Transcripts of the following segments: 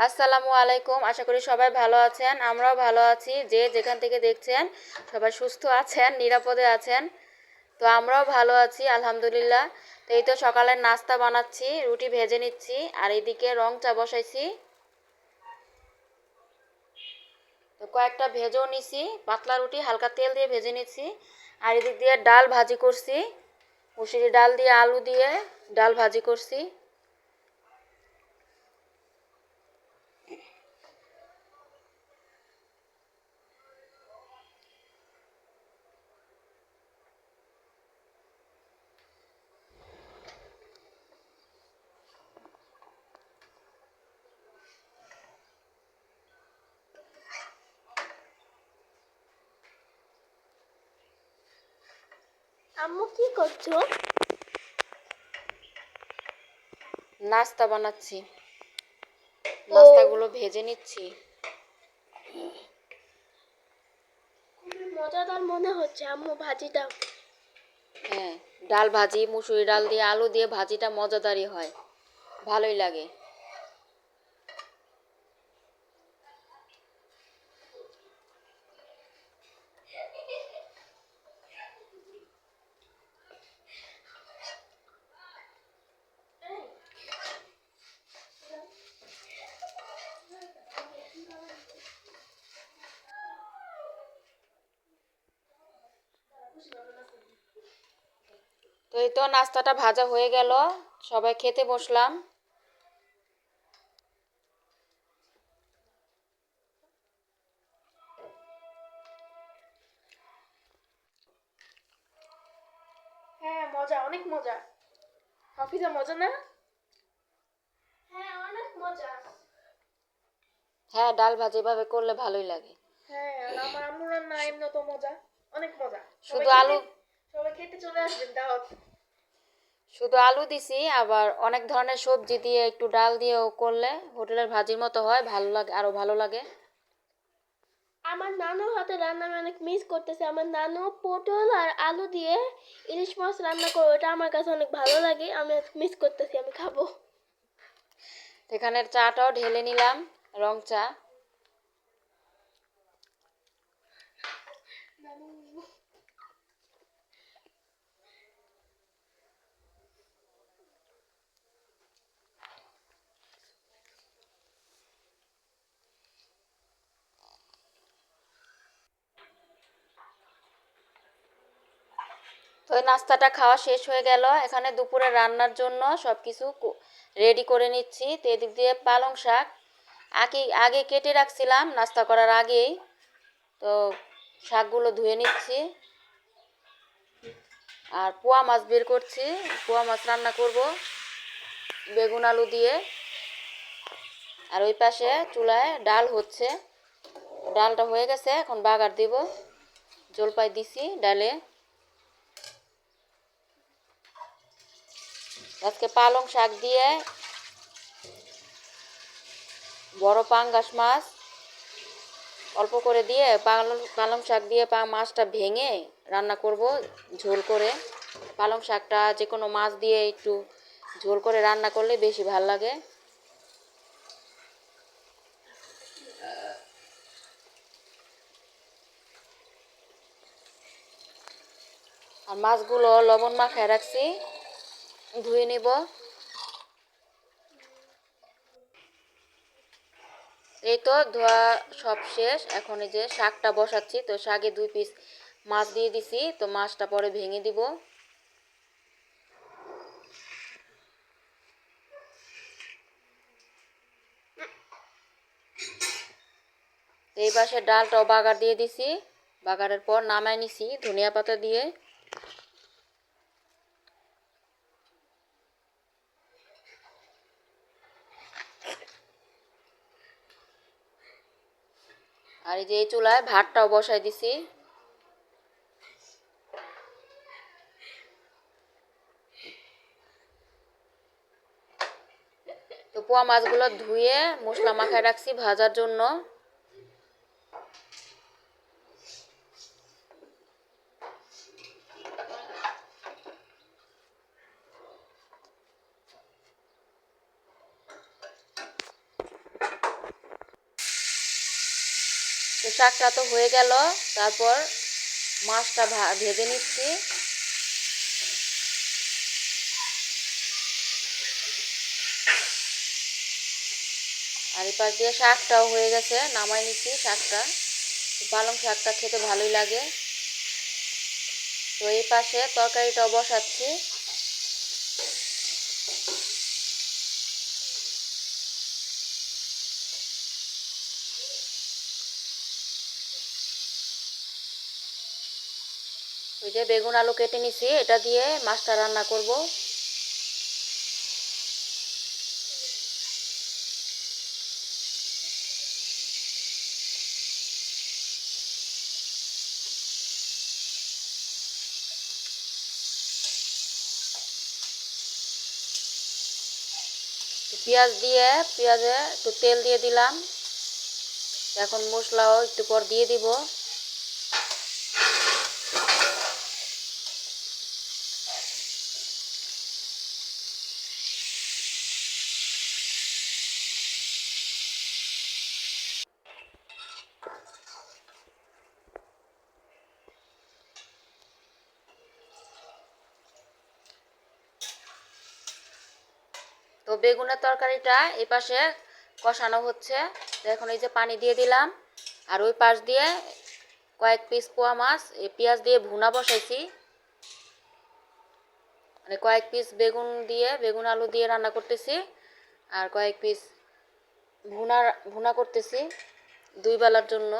আসসালামু আলাইকুম। আশা করি সবাই ভালো আছেন। আমরাও ভালো আছি। যে যেখান থেকে দেখছেন সবাই সুস্থ আছেন, নিরাপদে আছেন। তো আমরাও ভালো আছি আলহামদুলিল্লাহ। তো এই তো সকালের নাস্তা বানাচ্ছি, রুটি ভেজে নিচ্ছি আর এইদিকে রং চা বসাইছি। তো কয়েকটা ভেজেও নিছি, পাতলা রুটি হালকা তেল দিয়ে ভেজে নিচ্ছি। আর এদিক দিয়ে ডাল ভাজি করছি, মুসুরি ডাল দিয়ে আলু দিয়ে ডাল ভাজি করছি। আম্মু কি করছো? নাস্তা বানাচ্ছি, ও, নাস্তাগুলো ভেজে নিচ্ছি। খুবই মজাদার মনে হচ্ছে আম্মু ভাজিটা। হ্যাঁ, ডাল ভাজি মুসুরি ডাল দিয়ে আলু দিয়ে ভাজিটা মজাদারই হয়, ভালোই লাগে। তো এই তো নাস্তাটা ভাজা হয়ে গেল, সবাই খেতে বসলাম। হ্যাঁ, মজা, অনেক মজা। হাফিজা মজা না? হ্যাঁ, অনেক মজা। হ্যাঁ, ডাল ভাজি এভাবে করলে ভালোই লাগে। হ্যাঁ, আর আমার আম্মুর রান্না এমনি তো মজা, অনেক মজা। শুধু আলু সবাই খেতে চলে আসবেন দাওয়াত। শুধু আলু দিছি, আবার অনেক ধরনের সবজি দিয়ে একটু ডাল দিয়েও করলে হোটেলের ভাজির মতো হয়, ভালো লাগে, আরো ভালো লাগে। আমার নানুর হাতে রান্না আমি অনেক মিস করতেছি। আমার নানু পটল আর আলু দিয়ে ইলিশ মাছ রান্না করে, ওটা আমার কাছে অনেক ভালো লাগে। আমি মিস করতেছি, আমি খাবো। এখানের চাটাও ঢেলে নিলাম, রং চা। তো এই নাস্তাটা খাওয়া শেষ হয়ে গেল। এখানে দুপুরে রান্নার জন্য সব কিছু রেডি করে নিচ্ছি। তো এদিক দিয়ে পালং শাক আগে আগে কেটে রাখছিলাম নাস্তা করার আগেই। তো শাকগুলো ধুয়ে নিচ্ছি আর পোয়া মাছ বের করছি। পোয়া মাছ রান্না করব বেগুন আলু দিয়ে। আর ওই পাশে চুলায় ডাল হচ্ছে, ডালটা হয়ে গেছে, এখন বাগার দিব। জলপাই দিছি ডালে। আজকে পালং শাক দিয়ে বড় পাঙ্গাস মাছ অল্প করে দিয়ে পালং শাক দিয়ে মাছটা ভেঙে রান্না করব ঝোল করে। পালং শাকটা যে কোনো মাছ দিয়ে একটু ঝোল করে রান্না করলে বেশি ভাল লাগে। আর মাছগুলো লবণ মাখায় রাখছি, ধুয়ে নিব। এই তো ধোয়া সব শেষ, এখন এই যে শাকটা বসাচ্ছি। তো শাকে 2 পিস মাছ দিয়ে দিছি, তো মাছটা পরে ভেঙে দিব। এই পাশে ডালটাও বাগার দিয়ে দিছি, বাগারের পর নামাই নিছি ধনিয়া পাতা দিয়ে। আর এই যে এই চুলায় ভাতটাও বসাই দিছি। তো পোয়া মাছগুলো ধুয়ে মশলা মাখায় রাখছি ভাজার জন্য। শাকটা তো হয়ে গেল, তারপর মাছটা ভেজে নিচ্ছি। আর এই পাশ দিয়ে শাকটাও হয়ে গেছে, নামাই নিচ্ছি শাকটা। পালং শাকটা খেতে ভালোই লাগে। তো এই পাশে তরকারিটাও বসাচ্ছি। ওই যে বেগুন আলু কেটে নিছি, এটা দিয়ে মাছটা রান্না করব। পেঁয়াজ দিয়ে, পেঁয়াজে একটু তেল দিয়ে দিলাম। এখন মশলাও একটু পর দিয়ে দিব। তো বেগুনের তরকারিটা এই পাশে কষানো হচ্ছে। এখন এই যে পানি দিয়ে দিলাম। আর ওই পাশ দিয়ে কয়েক পিস পোয়া মাছ এই পেঁয়াজ দিয়ে ভুনা বসাইছি। মানে কয়েক পিস বেগুন দিয়ে, বেগুন আলু দিয়ে রান্না করতেছি। আর কয়েক পিস ভুনা ভুনা করতেছি 2 বেলার জন্য।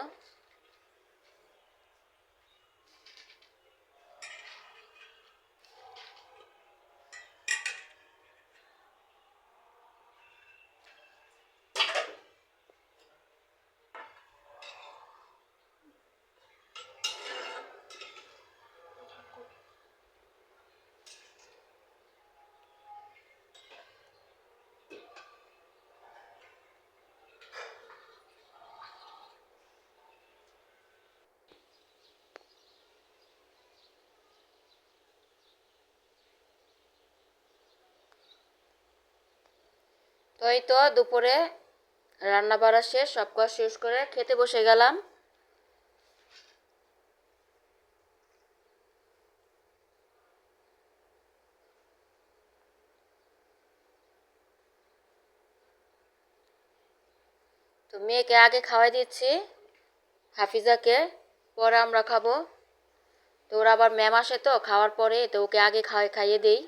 তো এই তো দুপুরে রান্না বাড়া শেষ, সব কাজ শেষ করে খেতে বসে গেলাম। তো মেয়েকে আগে খাওয়াই দিচ্ছি, হাফিজাকে, পরে আমরা খাবো। তো ওর আবার ম্যাম আসে, তো খাওয়ার পরে তো ওকে আগে খাইয়ে দেই।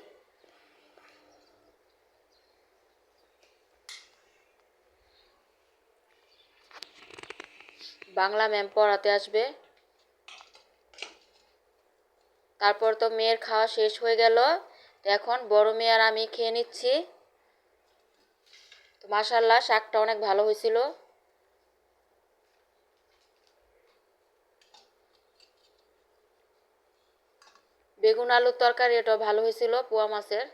বাংলা ম্যাম পড়াতে আসবে। তারপর তো মেয়ের খাওয়া শেষ হয়ে গেল। তো এখন বড় মেয়ে আর আমি খেয়ে নিচ্ছি। তো মাশাআল্লাহ শাকটা অনেক ভালো হয়েছিল। বেগুন আলুর তরকারি এটাও ভালো হয়েছিল পোয়া মাছের।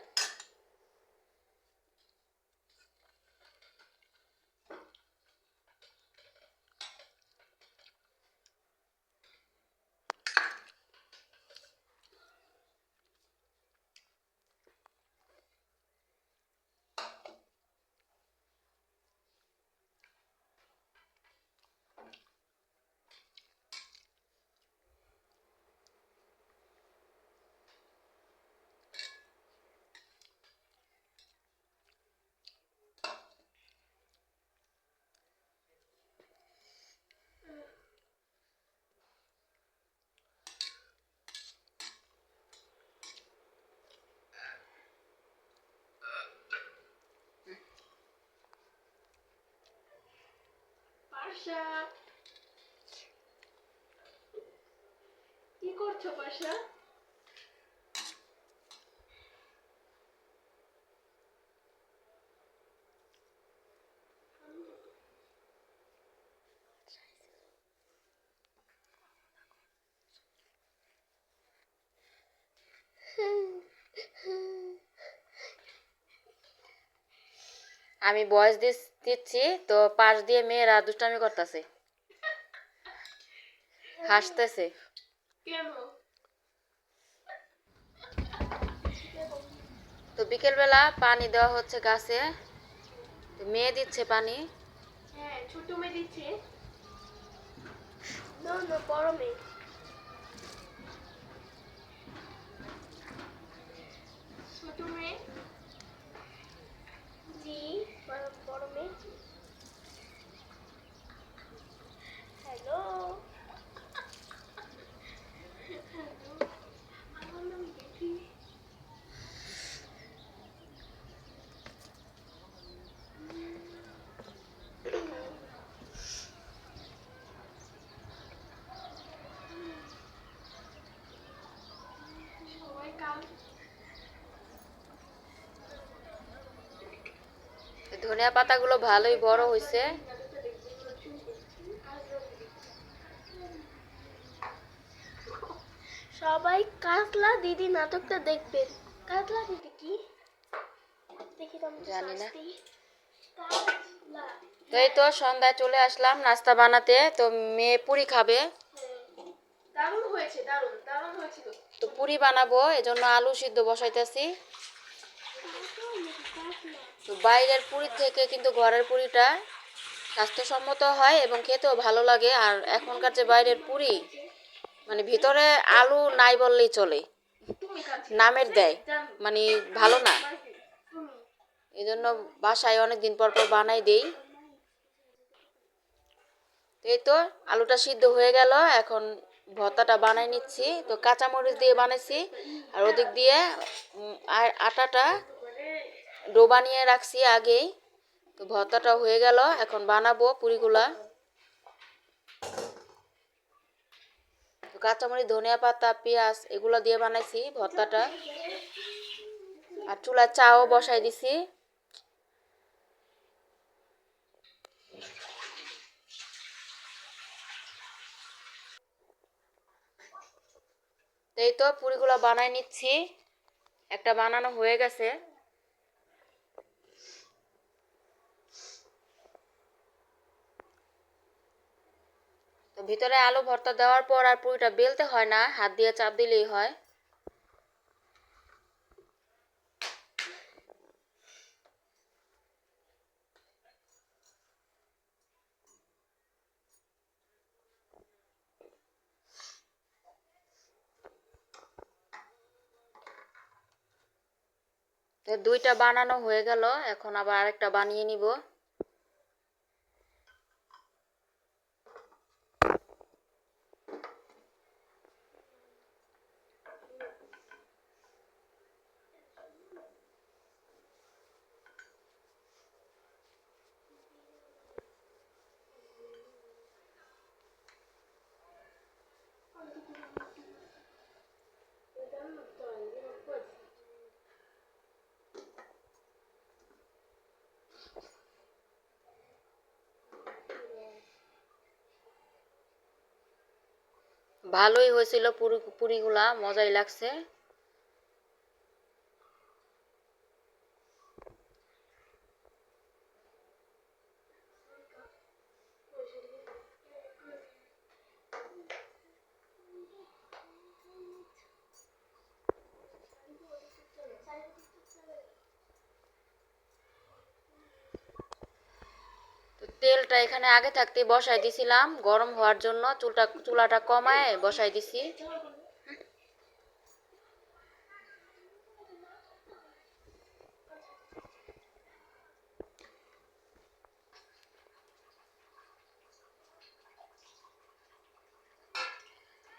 পাশা, কি করছো পাশা? আমি ভয়েস দিচ্ছি, তো পাশ দিয়ে মেয়েরা দুষ্টামি করতেছে, হাসতেছে। কেন? তো বিকেলবেলা পানি দেওয়া হচ্ছে গাছে। তো মেয়ে দিচ্ছে পানি। হ্যাঁ, ছোট মেয়ে দিচ্ছে। নো নো বড় মেয়ে। ছোট মেয়ে। জি বড় বড় মেয়ে। হ্যালো। আমার নাম বেবি। সবাই কাল ধনিয়া পাতাগুলো ভালোই বড় হয়েছে। সবাই কাতলা দিদি নাটকটা দেখবেন। কাতলা দিদি কি? দেখি তো আমি জানি সার্চ না। দিই। কাতলা। তো এই তো সন্ধ্যায় চলে আসলাম নাস্তা বানাতে। তো মেয়ে পুরি খাবে, দারুণ হয়েছে, দারুণ দারুণ হয়েছিল। তো পুরি বানাবো, এজন্য আলু সিদ্ধ বসাইতেছি। তো বাইরের পুরি থেকে কিন্তু ঘরের পুরিটা স্বাস্থ্যসম্মত হয় এবং খেতেও ভালো লাগে। আর এখনকার যে বাইরের পুরি, মানে ভিতরে আলু নাই বললেই চলে, নামের দেয়, মানে ভালো না। এই জন্য বাসায় অনেক দিন পর পর বানাই দেই। তো এই তো আলুটা সিদ্ধ হয়ে গেল, এখন ভর্তাটা বানাই নিচ্ছি। তো কাঁচামরিচ দিয়ে বানাইছি, আর ওদিক দিয়ে আর আটাটা ডো বানিয়ে রাখছি আগেই। তো ভর্তাটা হয়ে গেল, এখন বানাবো পুরিগুলা। তো কাঁচামরিচ, ধনিয়া পাতা, পেঁয়াজ এগুলো দিয়ে বানাইছি ভর্তাটা। আর চুলায় চাও বসাই দিছি। তো এই তো পুরিগুলো বানাই নিচ্ছি, একটা বানানো হয়ে গেছে। তো ভিতরে আলু ভর্তা দেওয়ার পর আর পুরিটা বেলতে হয় না, হাত দিয়ে চাপ দিলেই হয়। তো দুইটা বানানো হয়ে গেল, এখন আবার আরেকটা বানিয়ে নিব। ভালোই হয়েছিল, পুরিগুলা মজাই লাগছে। তো তেলটা এখানে আগে থাকতে বসাই দিছিলাম গরম হওয়ার জন্য, চুলাটা কমায় বসাই দিছি।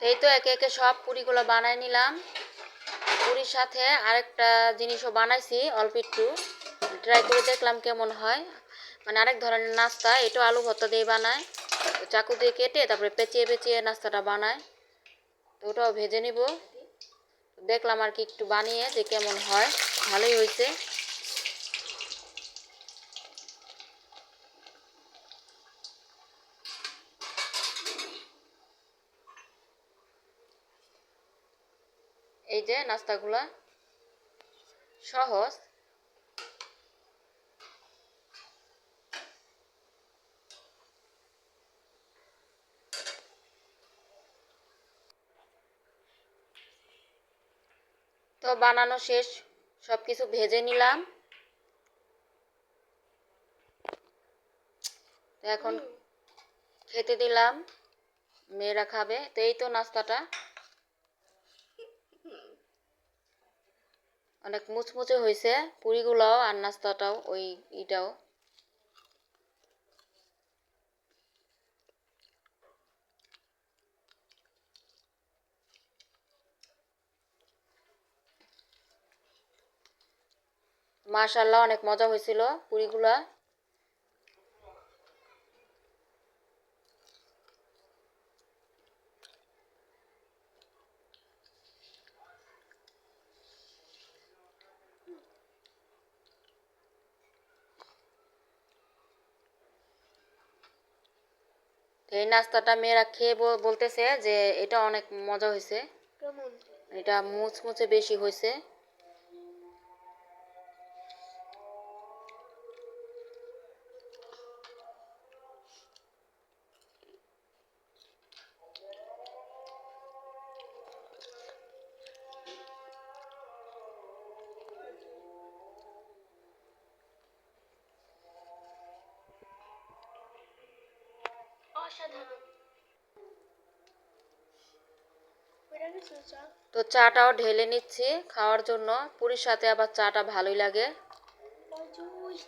এই তো একে একে সব পুরিগুলো বানাই নিলাম। পুরির সাথে আরেকটা জিনিসও বানাইছি অল্প একটু, ট্রাই করে দেখলাম কেমন হয়। মানে আরেক ধরনের নাস্তা, এটা আলু ভর্তা দিয়ে বানায়। তো চাকু দিয়ে কেটে তারপরে পেঁচিয়ে পেঁচিয়ে নাস্তাটা বানায়। তো ওটাও ভেজে নিব। দেখলাম আর কি একটু বানিয়ে যে কেমন হয়, ভালোই হয়েছে। এই যে নাস্তাগুলা সহজ। তো বানানো শেষ, সব কিছু ভেজে নিলাম। তো এখন খেতে দিলাম মেয়েরা খাবে। তো এই তো নাস্তাটা অনেক মুচমুচে হয়েছে, পুরিগুলাও আর নাস্তাটাও ওই ইটাও। মাশাআল্লাহ অনেক মজা হয়েছিল পুরিগুলা। এই নাস্তাটা মেয়েরা খেয়ে বলতেছে যে এটা অনেক মজা হয়েছে, কেমন? এটা মুচমুচে বেশি হয়েছে। অসাধারণ। বেড়ে গেছে চা। তো চাটাও ঢেলে নিচ্ছি খাওয়ার জন্য, পুরীর সাথে আবার চাটা ভালোই লাগে। জুস।